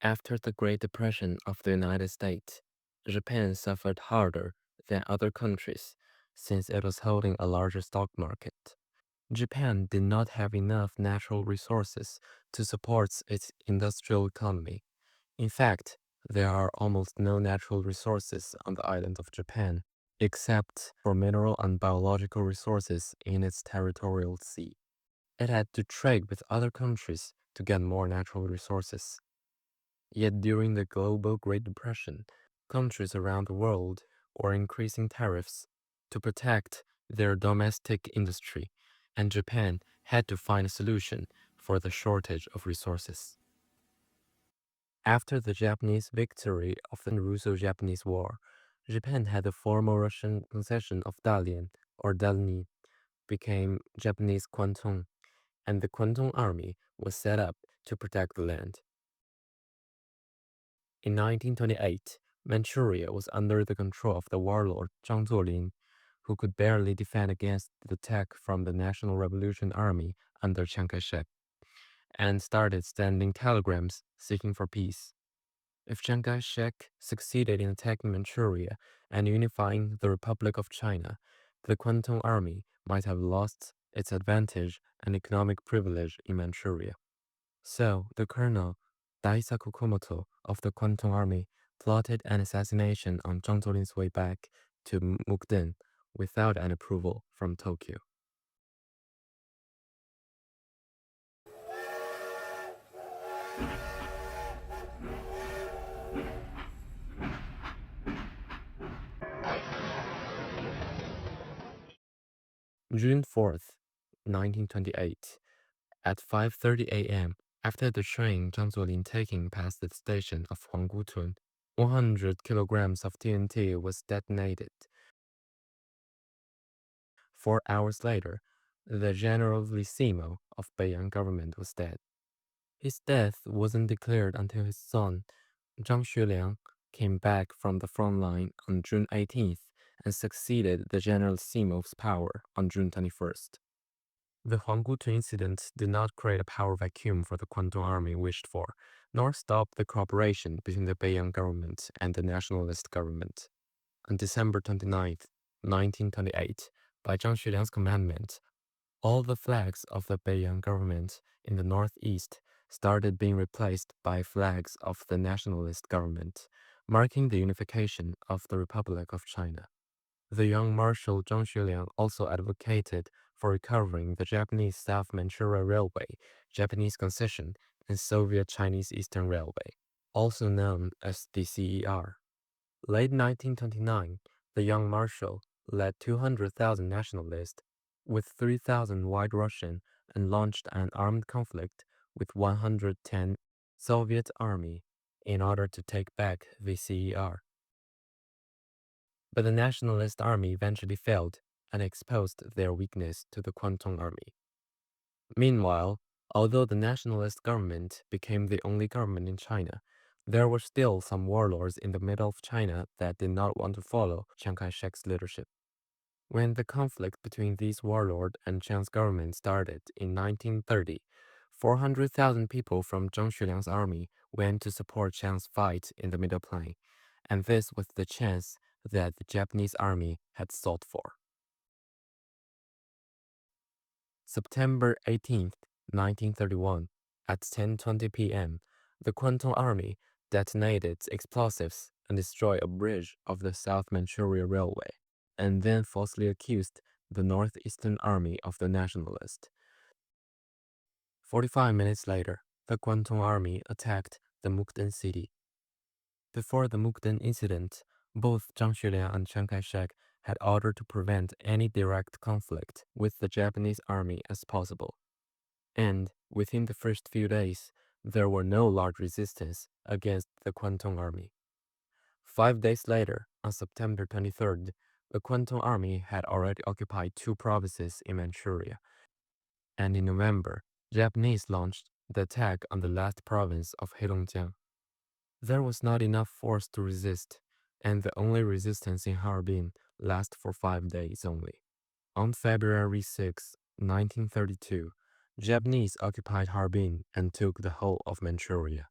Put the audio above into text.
After the Great Depression of the United States, Japan suffered harder than other countries since it was holding a larger stock market. Japan did not have enough natural resources to support its industrial economy. In fact, there are almost no natural resources on the island of Japan, except for mineral and biological resources in its territorial sea. It had to trade with other countries to get more natural resources. Yet during the global Great Depression, countries around the world were increasing tariffs to protect their domestic industry, and Japan had to find a solution for the shortage of resources. After the Japanese victory of the Russo-Japanese War, Japan had the former Russian concession of Dalian or Dalny became Japanese Kwantung, and the Kwantung Army was set up to protect the land. In 1928, Manchuria was under the control of the warlord Zhang Zuolin, who could barely defend against the attack from the National Revolution Army under Chiang Kai-shek, and started sending telegrams seeking for peace. If Chiang Kai-shek succeeded in attacking Manchuria and unifying the Republic of China, the Kwantung Army might have lost its advantage and economic privilege in Manchuria. So, the colonel, Daisaku Komoto of the Kwantung Army, plotted an assassination on Zhang Zuolin's way back to Mukden without an approval from Tokyo. June 4th, 1928, at 5:30 a.m., after the train Zhang Zuolin taking past the station of Huanggutun, 100 kilograms of TNT was detonated. 4 hours later, the generalissimo of Beiyang government was dead. His death wasn't declared until his son, Zhang Xueliang, came back from the front line on June 18th and succeeded the generalissimo's power on June 21st. The Huanggutu incident did not create a power vacuum for the Kwantung Army wished for, nor stop the cooperation between the Beiyang government and the nationalist government. On December 29th, 1928, by Zhang Xueliang's commandment, all the flags of the Beiyang government in the northeast started being replaced by flags of the nationalist government, marking the unification of the Republic of China. The young Marshal Zhang Xueliang also advocated for recovering the Japanese South Manchuria Railway, Japanese Concession, and Soviet Chinese Eastern Railway, also known as the CER. Late 1929, the young Marshal led 200,000 nationalists with 3,000 White Russian and launched an armed conflict with 110 Soviet army in order to take back the CER. But the Nationalist Army eventually failed and exposed their weakness to the Kwantung Army. Meanwhile, although the nationalist government became the only government in China, there were still some warlords in the middle of China that did not want to follow Chiang Kai-shek's leadership. When the conflict between these warlords and Chiang's government started in 1930, 400,000 people from Zhang Xueliang's army went to support Chiang's fight in the Middle Plain, and this was the chance that the Japanese army had sought for. September 18th, 1931, at 10:20 p.m., the Kwantung Army detonated explosives and destroyed a bridge of the South Manchuria Railway, and then falsely accused the Northeastern Army of the nationalists. 45 minutes later, the Kwantung Army attacked the Mukden city. Before the Mukden incident, both Zhang Xueliang and Chiang Kai-shek had ordered to prevent any direct conflict with the Japanese army as possible. And within the first few days, there were no large resistance against the Kwantung Army. 5 days later, on September 23rd, the Kwantung Army had already occupied 2 provinces in Manchuria. And in November, Japanese launched the attack on the last province of Heilongjiang. There was not enough force to resist, and the only resistance in Harbin lasted for 5 days only. On February 6, 1932, Japanese occupied Harbin and took the whole of Manchuria.